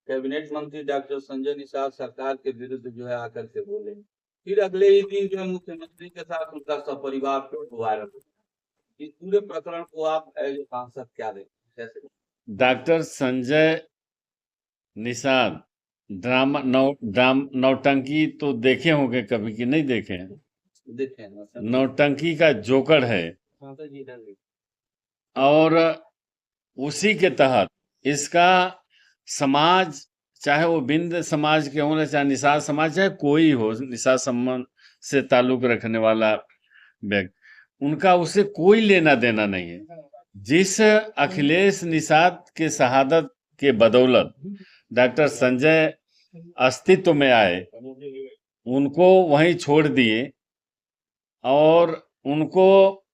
Cabinet मंत्री doctor Sanjay Nishad सरकार के विरुद्ध जो है आकर के बोले, फिर अगले ही दिन जो है मुख्यमंत्री के साथ उनका सपरिवार फोटो वायरल हो। इस पूरे प्रकरण को आप एज ए सांसद क्या देखते हैं, कैसे? डॉक्टर संजय निषाद नौटंकी तो देखे होंगे कभी कि नहीं देखे हैं? देखे हैं ना? नौटंकी का जोकर है और उसी के तहत इसका समाज, चाहे वो बिंद समाज के हों चाहे निषाद समाज, चाहे कोई हो निषाद सम्मान से ताल्लुक रखने वाला व्यक्ति, उनका उससे कोई लेना देना नहीं है। जिस अखिलेश निषाद के शहादत के बदौलत डॉक्टर संजय अस्तित्व में आए, उनको वहीं छोड़ दिए और उनको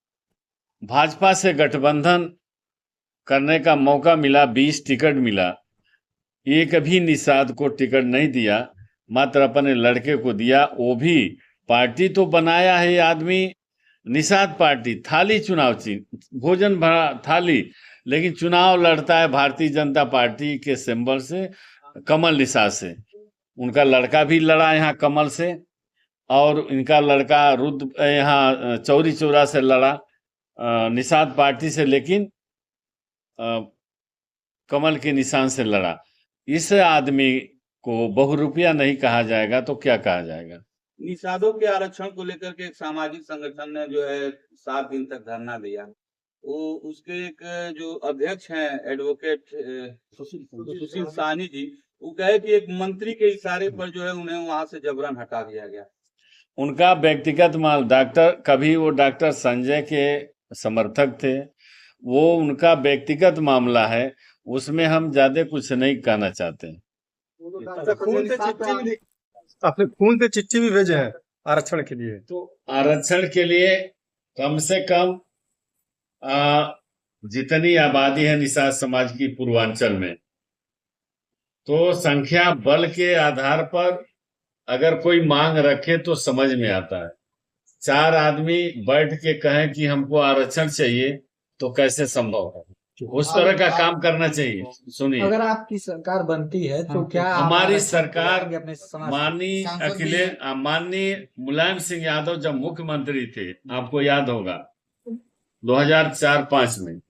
भाजपा से गठबंधन करने का मौका मिला, 20 टिकट मिला, एक भी निषाद को टिकट नहीं दिया, मात्र अपने लड़के को दिया। वो भी पार्टी तो बनाया है आदमी निषाद पार्टी, थाली चुनाव भोजन भरा थाली, लेकिन चुनाव लड़ता है भारतीय जनता पार्टी के सिंबल से, कमल निषाद से। उनका लड़का भी लड़ा यहाँ कमल से और इनका लड़का रुद्र यहाँ चौरी चौरा से लड़ा निषाद पार्टी से, लेकिन कमल के निशान से लड़ा। इस आदमी को बहुरूपिया नहीं कहा जाएगा तो क्या कहा जाएगा? निषादों के आरक्षण को लेकर के एक सामाजिक संगठन ने जो है 7 दिन तक धरना दिया। वो उसके एक जो अध्यक्ष हैं एडवोकेट सुशील साहनी जी, वो कहे कि एक मंत्री के इशारे पर जो है उन्हें वहां से जबरन हटा दिया गया। उनका व्यक्तिगत कभी वो डॉक्टर संजय के समर्थक थे, वो उनका व्यक्तिगत मामला है, उसमें हम ज्यादा कुछ नहीं कहना चाहते। आपने खून पे चिट्ठी भी भेजे हैं आरक्षण के लिए, तो आरक्षण के लिए कम से कम जितनी आबादी है निषाद समाज की पूर्वांचल में, तो संख्या बल के आधार पर अगर कोई मांग रखे तो समझ में आता है। 4 आदमी बैठ के कहें कि हमको आरक्षण चाहिए तो कैसे संभव है? उस तरह का काम करना चाहिए। सुनिए, अगर आपकी सरकार बनती है तो क्या हमारी सरकार माननीय मुलायम सिंह यादव जब मुख्यमंत्री थे, आपको याद होगा 2004-5 में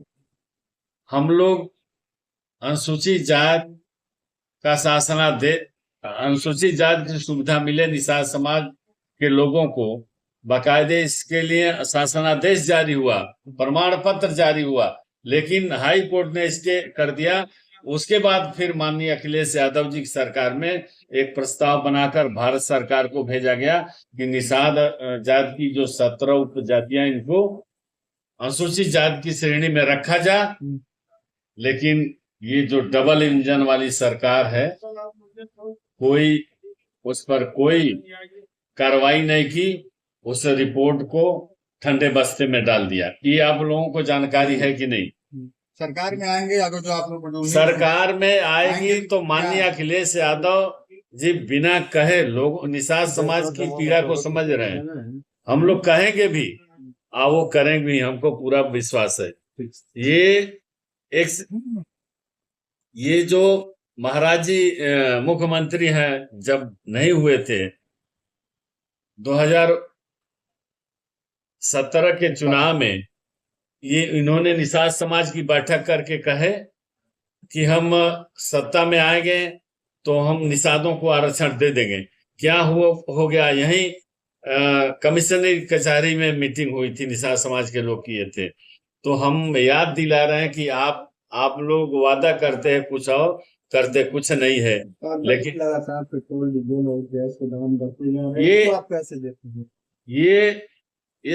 हम लोग अनुसूचित जाति का अनुसूचित जाति की सुविधा मिले निषाद समाज के लोगों को, बाकायदे इसके लिए शासनादेश जारी हुआ, प्रमाण पत्र जारी हुआ, लेकिन हाई कोर्ट ने इसके कर दिया। उसके बाद फिर माननीय अखिलेश यादव जी की सरकार में एक प्रस्ताव बनाकर भारत सरकार को भेजा गया कि निषाद जाति की जो 17 उपजातियां, इनको अनुसूचित जाति की श्रेणी में रखा जा। लेकिन ये जो डबल इंजन वाली सरकार है, कोई उस पर कोई कार्रवाई नहीं की, उस रिपोर्ट को ठंडे बस्ते में डाल दिया। ये आप लोगों को जानकारी है कि नहीं? सरकार में आएंगे अगर जो आप लोग सरकार में आएगी तो माननीय अखिलेश यादव जी बिना कहे लोग निषाद समाज की पीड़ा को समझ रहे हैं। हम लोग कहेंगे भी वो करेंगे भी, हमको पूरा विश्वास है। ये जो महाराज जी मुख्यमंत्री हैं जब नहीं हुए थे, 2017 के चुनाव में ये इन्होंने निषाद समाज की बैठक करके कहे कि हम सत्ता में आएंगे तो हम निषादों को आरक्षण दे देंगे। क्या हो गया? यही कमिश्नरी कचहरी में मीटिंग हुई थी, निषाद समाज के लोग किए थे। तो हम याद दिला रहे हैं कि आप लोग वादा करते हैं कुछ और करते कुछ नहीं है। लेकिन लगातार पेट्रोल डीजल और गैस के दाम बढ़ते जा रहे हैं, तो आप कैसे देखते हैं? ये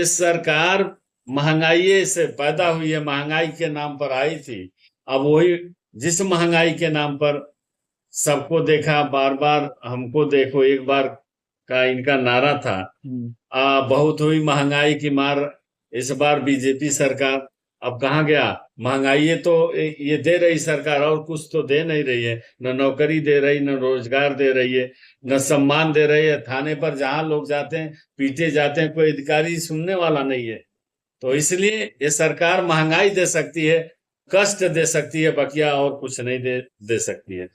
सरकार महंगाई से पैदा हुई है, महंगाई के नाम पर आई थी। अब वही जिस महंगाई के नाम पर सबको देखा, बार बार हमको देखो, एक बार का इनका नारा था, बहुत हुई महंगाई की मार, इस बार बीजेपी सरकार। अब कहाँ गया? महंगाई तो ये दे रही सरकार, और कुछ तो दे नहीं रही है। न नौकरी दे रही, न रोजगार दे रही है, न सम्मान दे रही है। थाने पर जहां लोग जाते हैं पीटे जाते हैं, कोई अधिकारी सुनने वाला नहीं है। तो इसलिए ये सरकार महंगाई दे सकती है, कष्ट दे सकती है, बकिया और कुछ नहीं दे सकती है।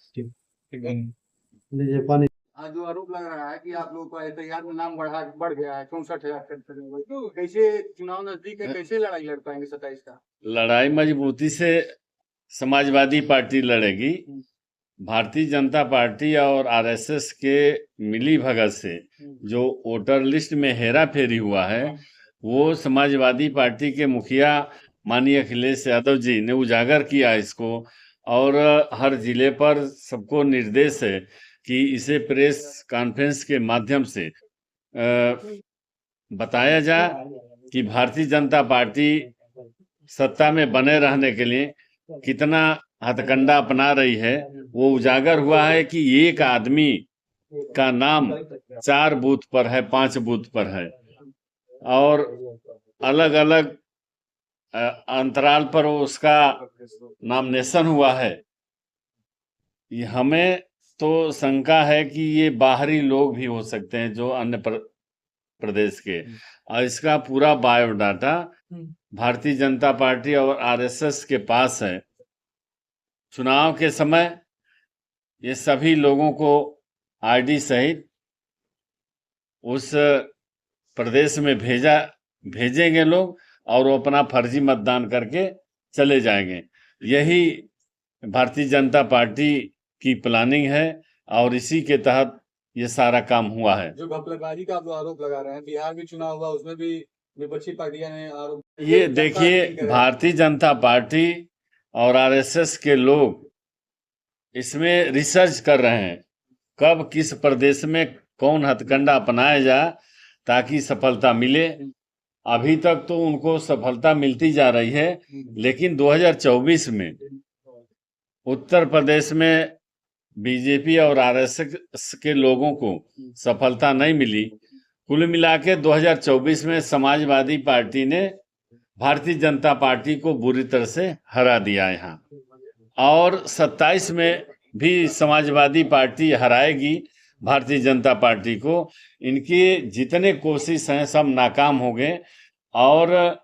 आज जो आरोप लग रहा है कि आप लोग का एफआईआर में नाम बढ़ गया है 64,000 तो कैसे चुनाव नजदीक है, कैसे लड़ाई लड़ पाएंगे 27 का? लड़ाई मजबूती से समाजवादी पार्टी लड़ेगी। भारतीय जनता पार्टी और आरएसएस के मिली भगत से जो वोटर लिस्ट में हेरा फेरी हुआ है, वो समाजवादी पार्टी के मुखिया माननीय अखिलेश यादव जी ने उजागर किया इसको, और हर जिले पर सबको निर्देश है कि इसे प्रेस कॉन्फ्रेंस के माध्यम से बताया जाए कि भारतीय जनता पार्टी सत्ता में बने रहने के लिए कितना हथकंडा अपना रही है। वो उजागर हुआ है कि एक आदमी का नाम 4 बूथ पर है, 5 बूथ पर है, और अलग अलग अंतराल पर उसका नॉमिनेशन हुआ है। ये हमें तो शंका है कि ये बाहरी लोग भी हो सकते हैं जो अन्य प्रदेश के, और इसका पूरा बायोडाटा भारतीय जनता पार्टी और आरएसएस के पास है। चुनाव के समय ये सभी लोगों को आईडी सहित उस प्रदेश में भेजेंगे लोग, और वो अपना फर्जी मतदान करके चले जाएंगे। यही भारतीय जनता पार्टी की प्लानिंग है, और इसी के तहत ये सारा काम हुआ है। जो घपलेबाजी का आप आरोप लगा रहे हैं, बिहार में चुनाव हुआ उसमें भी विपक्षी पार्टियां ने आरोप। ये देखिए, भारतीय जनता पार्टी और आरएसएस के लोग इसमें रिसर्च कर रहे हैं कब किस प्रदेश में कौन हथकंडा अपनाया जाए ताकि सफलता मिले। अभी तक तो उनको सफलता मिलती जा रही है, लेकिन 2024 में उत्तर प्रदेश में बीजेपी और आरएसएस के लोगों को सफलता नहीं मिली। कुल मिला के 2024 में समाजवादी पार्टी ने भारतीय जनता पार्टी को बुरी तरह से हरा दिया यहाँ, और 27 में भी समाजवादी पार्टी हराएगी भारतीय जनता पार्टी को। इनकी जितने कोशिश हैं सब नाकाम हो गए, और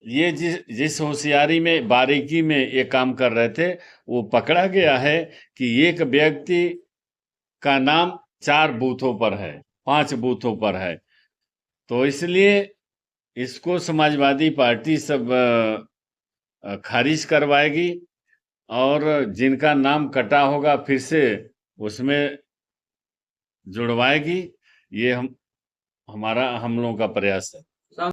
ये जिस होशियारी में, बारीकी में ये काम कर रहे थे, वो पकड़ा गया है कि एक व्यक्ति का नाम 4 बूथों पर है, 5 बूथों पर है। तो इसलिए इसको समाजवादी पार्टी सब खारिज करवाएगी, और जिनका नाम कटा होगा फिर से उसमें जुड़वाएगी। ये हम लोगों का प्रयास है।